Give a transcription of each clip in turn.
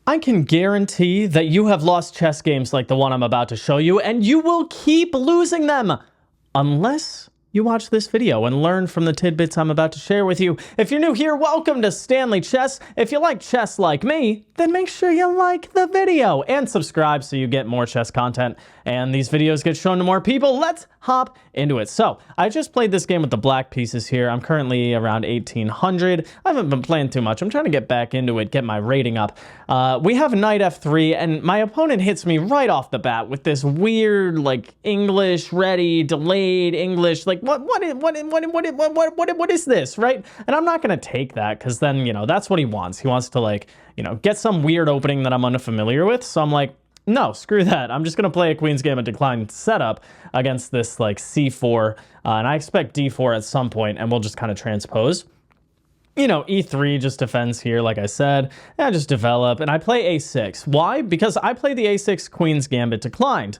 I can guarantee that you have lost chess games like the one I'm about to show you, and you will keep losing them unless you watch this video and learn from the tidbits I'm about to share with you. If you're new here, welcome to Stanley Chess. If you like chess like me, then make sure you like the video and subscribe so you get more chess content and these videos get shown to more people. Let's hop into it. So I just played this game with the black pieces here. I'm currently around 1800. I haven't been playing too much. I'm trying to get back into it, get my rating up. We have knight f3, and my opponent hits me right off the bat with this weird, like, English ready, delayed English, like, what is this, right? And I'm not gonna take that, because then, you know, that's what he wants. He wants to, like, you know, get some weird opening that I'm unfamiliar with. So I'm like, no, screw that. I'm just going to play a Queen's Gambit declined setup against this, like, c4, and I expect d4 at some point, and we'll just kind of transpose. You know, e3 just defends here, like I said, and I just develop, and I play a6. Why? Because I play the a6 Queen's Gambit declined.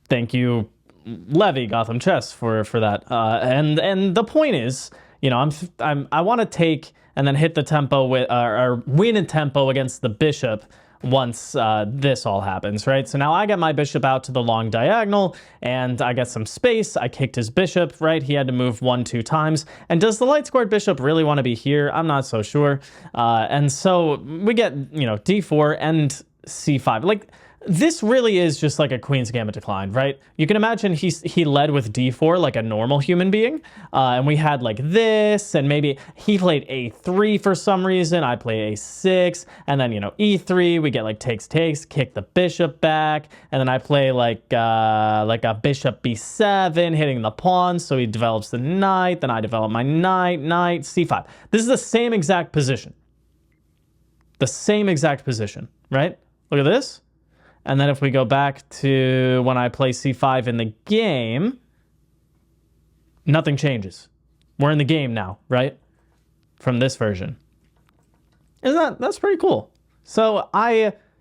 Thank you, Levy, Gotham Chess, for that. And the point is, you know, I want to take and then hit the tempo with, or win a tempo against the bishop once this all happens, right? So now I get my bishop out to the long diagonal, and I get some space. I kicked his bishop, right? He had to move 1-2 times. And does the light squared bishop really want to be here? I'm not so sure. And so we get, you know, d4 and c5. Like, this really is just like a Queen's Gambit decline, right? You can imagine he led with d4 like a normal human being, and we had like this, and maybe he played a3 for some reason, I play a6, and then, you know, e3, we get like takes, kick the bishop back, and then I play like a bishop b7, hitting the pawn, so he develops the knight, then I develop my knight, c5. This is the same exact position. The same exact position, right? Look at this. And then if we go back to when I play c5 in the game, nothing changes. We're in the game now, right? From this version. That's pretty cool. So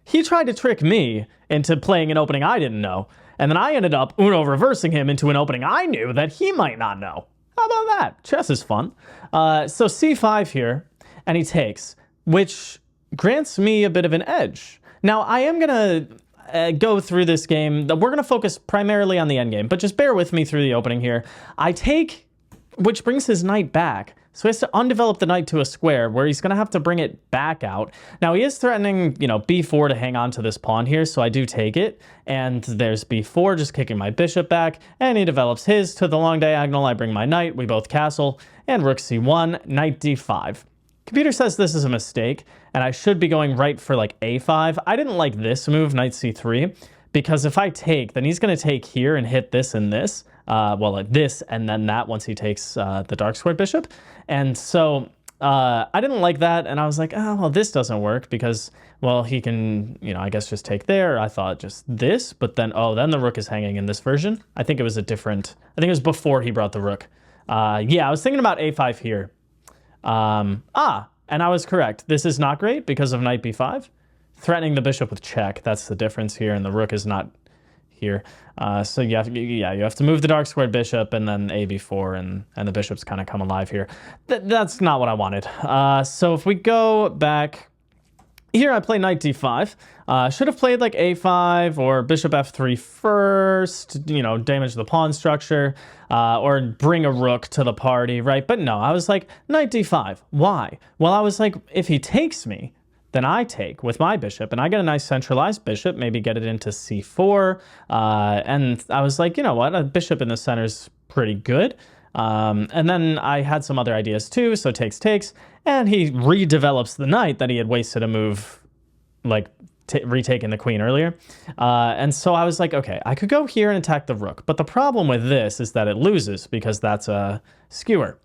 he tried to trick me into playing an opening I didn't know, and then I ended up Uno reversing him into an opening I knew that he might not know. How about that? Chess is fun. So c5 here, and he takes, which grants me a bit of an edge. Now, I am going to go through this game. We're going to focus primarily on the endgame, but just bear with me through the opening here. I take, which brings his knight back. So he has to undevelop the knight to a square where he's going to have to bring it back out. Now, he is threatening, you know, b4 to hang on to this pawn here, so I do take it. And there's b4 just kicking my bishop back, and he develops his to the long diagonal. I bring my knight, we both castle, and rook c1, knight d5. Computer says this is a mistake, and I should be going right for like a5. I didn't like this move, knight c3, because if I take, then he's going to take here and hit this and this. Well, like this and then that once he takes the dark squared bishop. And so I didn't like that, and I was like, oh, well, this doesn't work because, well, he can, you know, I guess just take there. I thought just this, but then, oh, then the rook is hanging in this version. I think it was I think it was before he brought the rook. Yeah, I was thinking about a5 here. And I was correct. This is not great because of knight b5. Threatening the bishop with check. That's the difference here, and the rook is not here. So you have to move the dark squared bishop, and then a b4, and the bishop's kind of come alive here. That's not what I wanted. So if we go back here, I play knight d5. Should have played like a5 or bishop f3 first, you know, damage the pawn structure, or bring a rook to the party, right? But no, I was like, knight d5. Why? Well, I was like, if he takes me, then I take with my bishop, and I get a nice centralized bishop, maybe get it into c4. And I was like, you know what? A bishop in the center is pretty good. And then I had some other ideas too, so takes, and he redevelops the knight that he had wasted a move, like retaking the queen earlier. And so I was like, okay, I could go here and attack the rook, but the problem with this is that it loses because that's a skewer.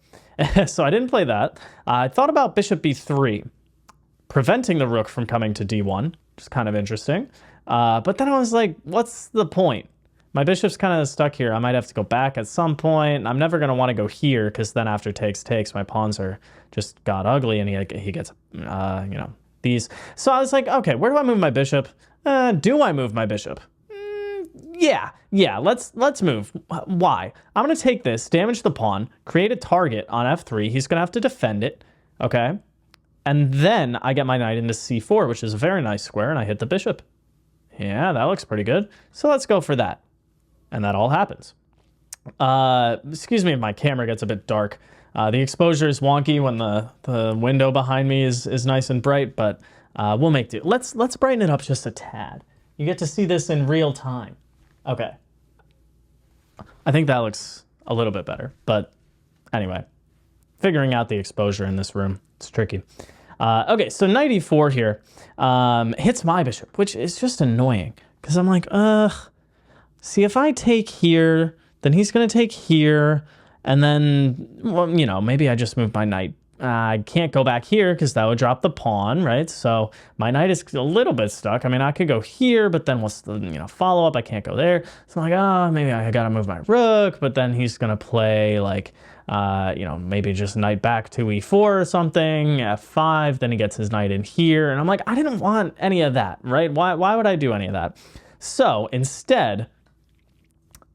So I didn't play that. I thought about bishop b3, preventing the rook from coming to d1, which is kind of interesting. But then I was like, what's the point? My bishop's kind of stuck here. I might have to go back at some point. I'm never going to want to go here because then after takes, my pawns are just got ugly, and he gets, you know, these. So I was like, okay, where do I move my bishop? Do I move my bishop? Yeah, let's move. Why? I'm going to take this, damage the pawn, create a target on f3. He's going to have to defend it, okay? And then I get my knight into c4, which is a very nice square, and I hit the bishop. Yeah, that looks pretty good. So let's go for that. And that all happens. Excuse me if my camera gets a bit dark. The exposure is wonky when the window behind me is nice and bright, but we'll make do. Let's brighten it up just a tad. You get to see this in real time. Okay. I think that looks a little bit better, but anyway, figuring out the exposure in this room, it's tricky. Okay, so knight e4 here hits my bishop, which is just annoying because I'm like, see, if I take here, then he's going to take here, and then, well, you know, maybe I just move my knight. I can't go back here because that would drop the pawn, right? So my knight is a little bit stuck. I mean, I could go here, but then what's the, you know, follow-up? I can't go there. So I'm like, oh, maybe I got to move my rook, but then he's going to play like, you know, maybe just knight back to e4 or something, f5, then he gets his knight in here. And I'm like, I didn't want any of that, right? Why would I do any of that? So instead,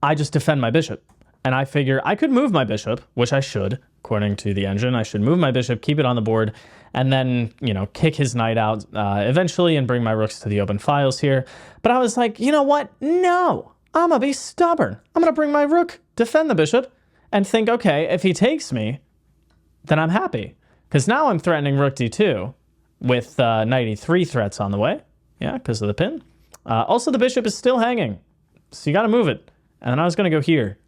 I just defend my bishop. And I figure I could move my bishop, which I should, according to the engine. I should move my bishop, keep it on the board, and then, you know, kick his knight out eventually and bring my rooks to the open files here. But I was like, you know what? No, I'm going to be stubborn. I'm going to bring my rook, defend the bishop, and think, okay, if he takes me, then I'm happy. Because now I'm threatening rook d2 with knight e3 threats on the way. Yeah, because of the pin. Also, the bishop is still hanging, so you got to move it. And then I was going to go here.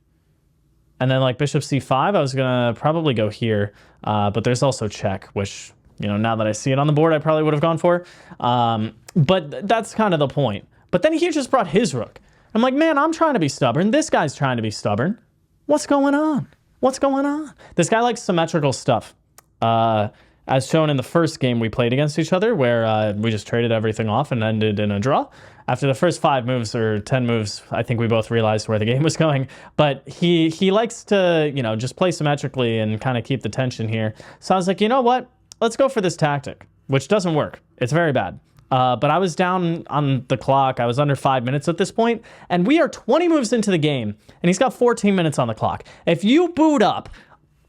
And then like bishop c5, I was going to probably go here. But there's also check, which, you know, now that I see it on the board, I probably would have gone for. But that's kind of the point. But then he just brought his rook. I'm like, man, I'm trying to be stubborn. This guy's trying to be stubborn. What's going on? What's going on? This guy likes symmetrical stuff. As shown in the first game we played against each other, where we just traded everything off and ended in a draw. After the first 5 moves or 10 moves, I think we both realized where the game was going. But he likes to, you know, just play symmetrically and kind of keep the tension here. So I was like, you know what? Let's go for this tactic, which doesn't work. It's very bad. But I was down on the clock. I was under 5 minutes at this point, and we are 20 moves into the game, and he's got 14 minutes on the clock. If you boot up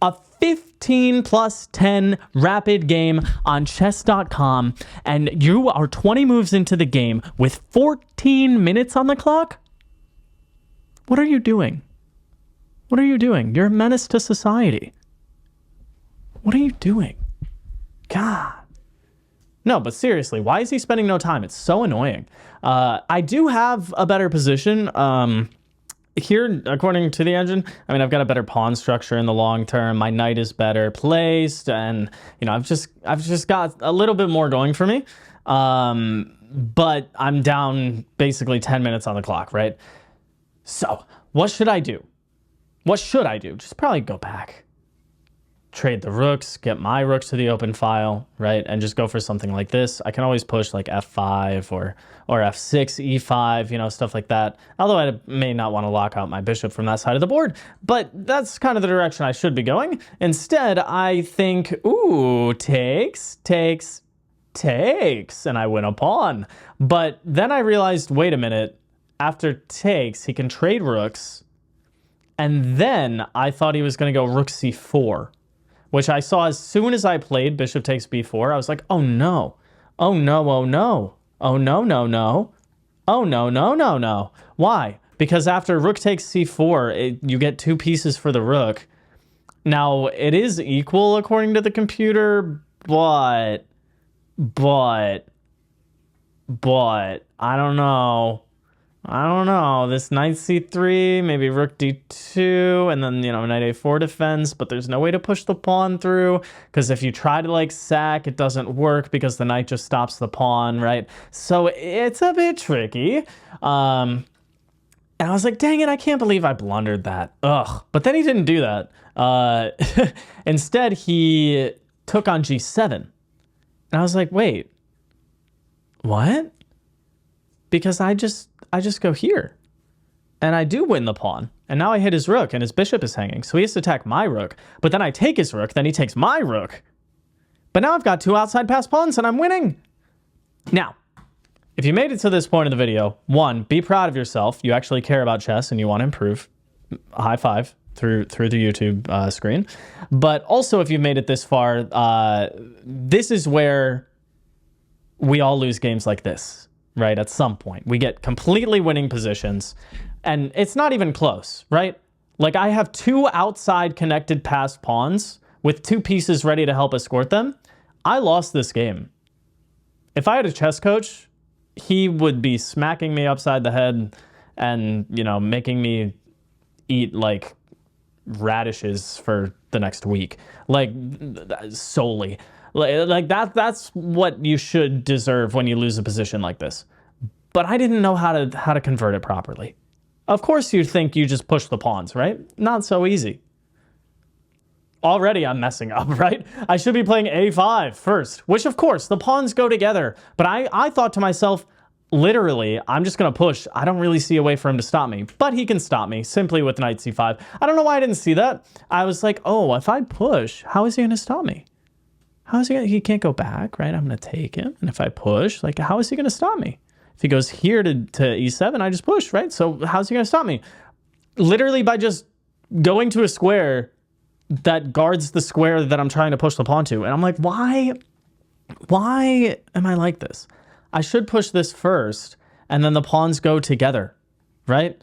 a 15 plus 10 rapid game on chess.com and you are 20 moves into the game with 14 minutes on the clock, what are you doing? What are you doing? You're a menace to society. What are you doing? God. No, but seriously, why is he spending no time? It's so annoying. I do have a better position. Here, according to the engine, I mean, I've got a better pawn structure in the long term. My knight is better placed, and you know, I've just got a little bit more going for me. But I'm down basically 10 minutes on the clock, right? So, what should I do? What should I do? Just probably go back. Trade the rooks, get my rooks to the open file, right? And just go for something like this. I can always push like f5 or f6, e5, you know, stuff like that. Although I may not want to lock out my bishop from that side of the board, but that's kind of the direction I should be going. Instead, I think, ooh, takes, and I win a pawn. But then I realized, wait a minute, after takes, he can trade rooks. And then I thought he was going to go rook c4. Which I saw as soon as I played bishop takes b4. I was like, oh no. Oh no, oh no. Oh no, no, no. Oh no, no, no, no. Why? Because after rook takes c4, you get 2 pieces for the rook. Now, it is equal according to the computer, but I don't know. This knight c3, maybe rook d2, and then, you know, knight a4 defense, but there's no way to push the pawn through, because if you try to, like, sack, it doesn't work because the knight just stops the pawn, right? So it's a bit tricky. And I was like, dang it, I can't believe I blundered that. Ugh. But then he didn't do that. Instead, he took on g7. And I was like, wait, what? Because I just go here. And I do win the pawn. And now I hit his rook and his bishop is hanging. So he has to attack my rook. But then I take his rook, then he takes my rook. But now I've got 2 outside pass pawns and I'm winning. Now, if you made it to this point in the video, 1, be proud of yourself. You actually care about chess and you want to improve. High five. through the YouTube screen. But also, if you've made it this far, this is where we all lose games like this, right? At some point, we get completely winning positions, and it's not even close, right? Like, I have 2 outside connected passed pawns with 2 pieces ready to help escort them. I lost this game. If I had a chess coach, he would be smacking me upside the head and, making me eat like radishes for the next week, like solely. Like that's what you should deserve when you lose a position like this. But I didn't know how to convert it properly. Of course you think you just push the pawns, right? Not so easy. Already I'm messing up, right? I should be playing a5 first, which of course the pawns go together. But I thought to myself, literally, I'm just going to push. I don't really see a way for him to stop me, but he can stop me simply with knight c5. I don't know why I didn't see that. I was like, oh, if I push, how is he going to stop me? How is he can't go back, right? I'm going to take him. And if I push, like, how is he going to stop me? If he goes here to e7, I just push, right? So how's he going to stop me? Literally by just going to a square that guards the square that I'm trying to push the pawn to. And I'm like, why am I like this? I should push this first, and then the pawns go together, right?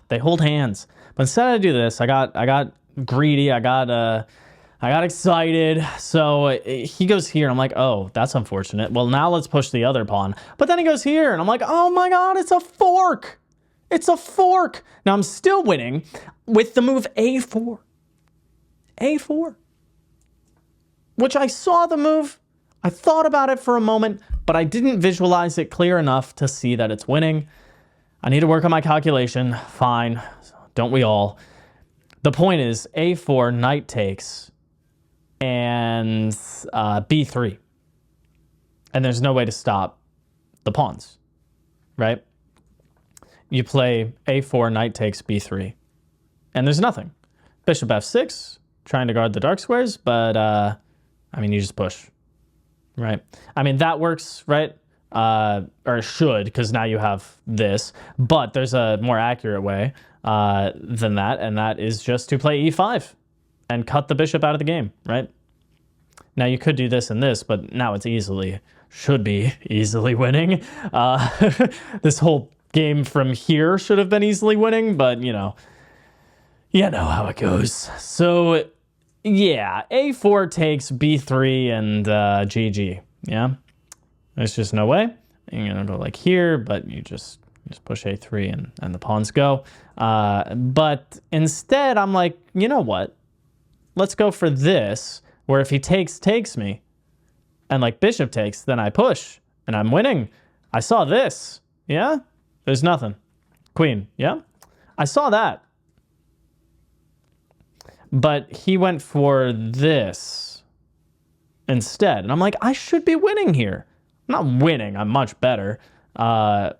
They hold hands. But instead I do this, I got greedy, I got excited. So he goes here, and I'm like, oh, that's unfortunate. Well, now let's push the other pawn. But then he goes here, and I'm like, oh my god, it's a fork. It's a fork. Now I'm still winning with the move a4. a4. Which I saw the move. I thought about it for a moment, but I didn't visualize it clear enough to see that it's winning. I need to work on my calculation. Fine. Don't we all? The point is a4, knight takes, and b3. And there's no way to stop the pawns, right? You play a4, knight takes, b3. And there's nothing. Bishop f6, trying to guard the dark squares, but, you just push. Right. I mean, that works, right? Or should, because now you have this. But there's a more accurate way than that, and that is just to play e5 and cut the bishop out of the game, right? Now, you could do this and this, but now it's should be easily winning. This whole game from here should have been easily winning, but, you know how it goes. So yeah, a4 takes b3 and GG. Yeah, there's just no way. You're gonna go like here, but you just push a3 and the pawns go. But instead, I'm like, you know what? Let's go for this, where if he takes me, and like bishop takes, then I push and I'm winning. I saw this. Yeah, there's nothing. Queen. Yeah, I saw that. But he went for this instead. And I'm like, I should be winning here. I'm not winning. I'm much better. But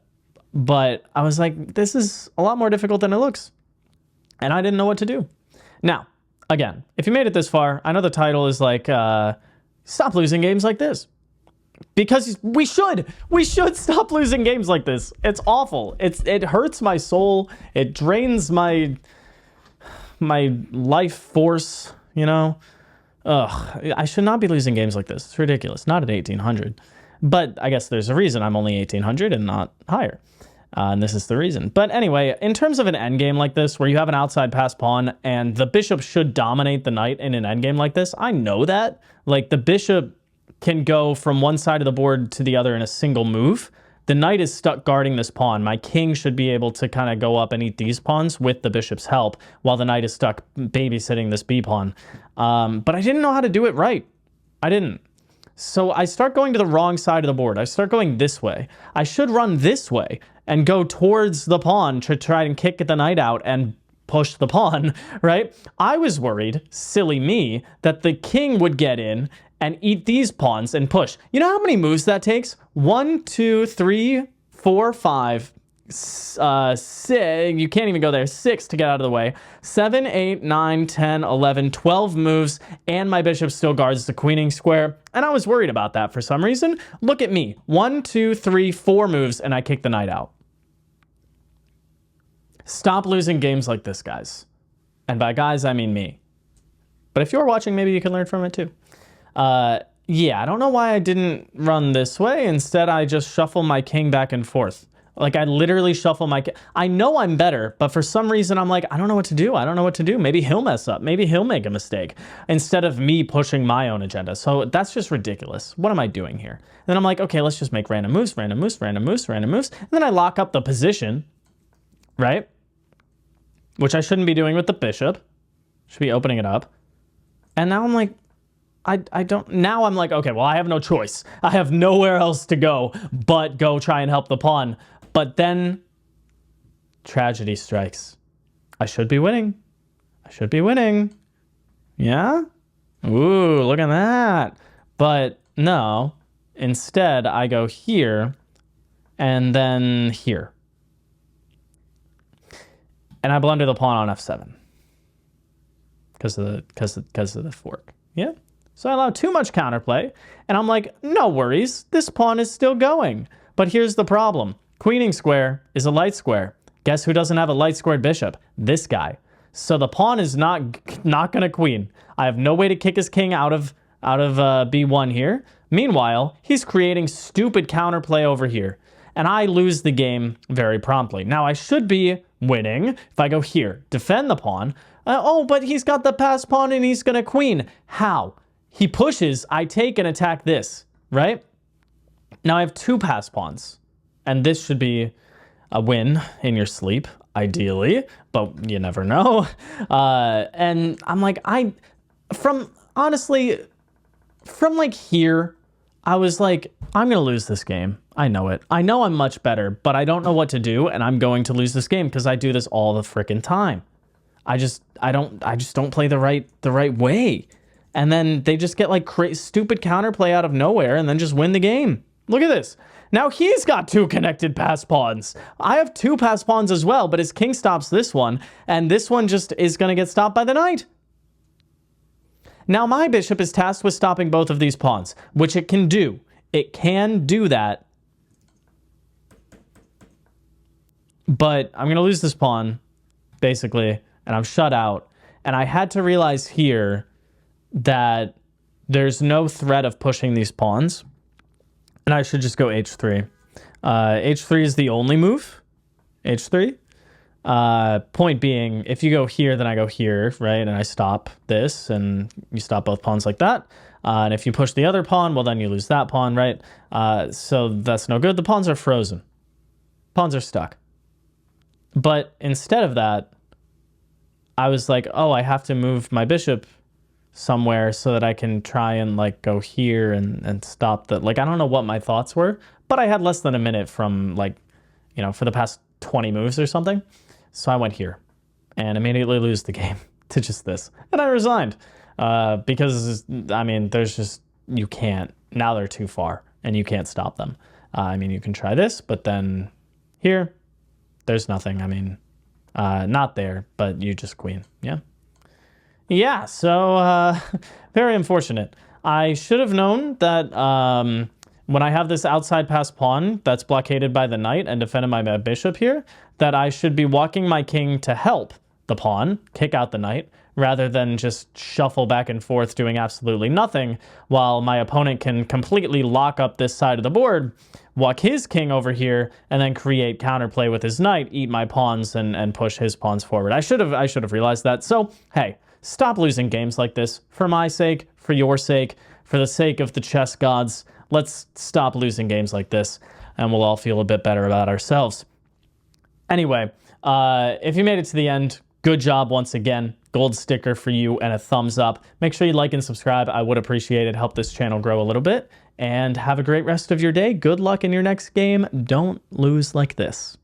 I was like, this is a lot more difficult than it looks. And I didn't know what to do. Now, again, if you made it this far, I know the title is like, stop losing games like this. Because we should stop losing games like this. It's awful. It hurts my soul. It drains my life force, I should not be losing games like this. It's ridiculous. Not at 1800. But I guess there's a reason I'm only 1800 and not higher. And this is the reason. But anyway, in terms of an endgame like this, where you have an outside passed pawn and the bishop should dominate the knight in an endgame like this, I know that. Like, the bishop can go from one side of the board to the other in a single move. The knight is stuck guarding this pawn. My king should be able to kind of go up and eat these pawns with the bishop's help, while the knight is stuck babysitting this b pawn. But I didn't know how to do it right. I didn't. So I start going to the wrong side of the board. I start going this way. I should run this way and go towards the pawn to try and kick the knight out and push the pawn, right? I was worried, silly me, that the king would get in and eat these pawns and push. You know how many moves that takes? 1, 2, 3, 4, 5, 6. You can't even go there. 6 to get out of the way. 7, 8, 9, 10, 11, 12 moves, and my bishop still guards the queening square. And I was worried about that for some reason. Look at me. 1, 2, 3, 4 moves, and I kick the knight out. Stop losing games like this, guys. And by guys, I mean me. But if you're watching, maybe you can learn from it too. Yeah, I don't know why I didn't run this way. Instead, I just shuffle my king back and forth. Like, I literally shuffle my king. I know I'm better, but for some reason, I'm like, I don't know what to do. I don't know what to do. Maybe he'll mess up. Maybe he'll make a mistake instead of me pushing my own agenda. So that's just ridiculous. What am I doing here? And then I'm like, okay, let's just make random moves, random moves, random moves, random moves. And then I lock up the position, right? Which I shouldn't be doing with the bishop. Should be opening it up. And now I'm like, I don't, now I'm like, okay, well, I have no choice. I have nowhere else to go but go try and help the pawn. But then tragedy strikes. I should be winning. I should be winning. Yeah? Ooh, look at that. But no, instead I go here and then here. And I blunder the pawn on f7 because of the fork. Yeah? So I allow too much counterplay, and I'm like, no worries, this pawn is still going. But here's the problem. Queening square is a light square. Guess who doesn't have a light squared bishop? This guy. So the pawn is not going to queen. I have no way to kick his king out of b1 here. Meanwhile, he's creating stupid counterplay over here, and I lose the game very promptly. Now, I should be winning if I go here, defend the pawn. Oh, but he's got the passed pawn and he's going to queen. How? He pushes, I take and attack this, right? Now I have two passed pawns, and this should be a win in your sleep, ideally, but you never know. And I'm like, honestly, from like here, I was like, I'm going to lose this game. I know it. I know I'm much better, but I don't know what to do, and I'm going to lose this game because I do this all the freaking time. I just don't play the right way. And then they just get like stupid counterplay out of nowhere and then just win the game. Look at this. Now he's got two connected pass pawns. I have two pass pawns as well, but his king stops this one, and this one just is going to get stopped by the knight. Now my bishop is tasked with stopping both of these pawns, which it can do. It can do that. But I'm going to lose this pawn, basically, and I'm shut out. And I had to realize here that there's no threat of pushing these pawns, and I should just go h3. H3 is the only move. H3. Point being, if you go here, then I go here, right? And I stop this, and you stop both pawns like that. And if you push the other pawn, well, then you lose that pawn, right? So that's no good. The pawns are frozen. Pawns are stuck. But instead of that, I was like, oh, I have to move my bishop somewhere so that I can try and like go here and stop the, like, I don't know what my thoughts were, but I had less than a minute from like, you know, for the past 20 moves or something. So I went here and immediately lose the game to just this. And I resigned because, I mean, there's just, you can't, now they're too far and you can't stop them. I mean, you can try this, but then here, there's nothing. I mean, not there, but you just queen. Yeah. Yeah, so very unfortunate. I should have known that when I have this outside pass pawn that's blockaded by the knight and defended by my bishop here, that I should be walking my king to help the pawn, kick out the knight, rather than just shuffle back and forth doing absolutely nothing while my opponent can completely lock up this side of the board, walk his king over here, and then create counterplay with his knight, eat my pawns, and push his pawns forward. I should have realized that. So, hey, stop losing games like this. For my sake, for your sake, for the sake of the chess gods, let's stop losing games like this, and we'll all feel a bit better about ourselves. Anyway, if you made it to the end, good job once again. Gold sticker for you and a thumbs up. Make sure you like and subscribe. I would appreciate it. Help this channel grow a little bit. And have a great rest of your day. Good luck in your next game. Don't lose like this.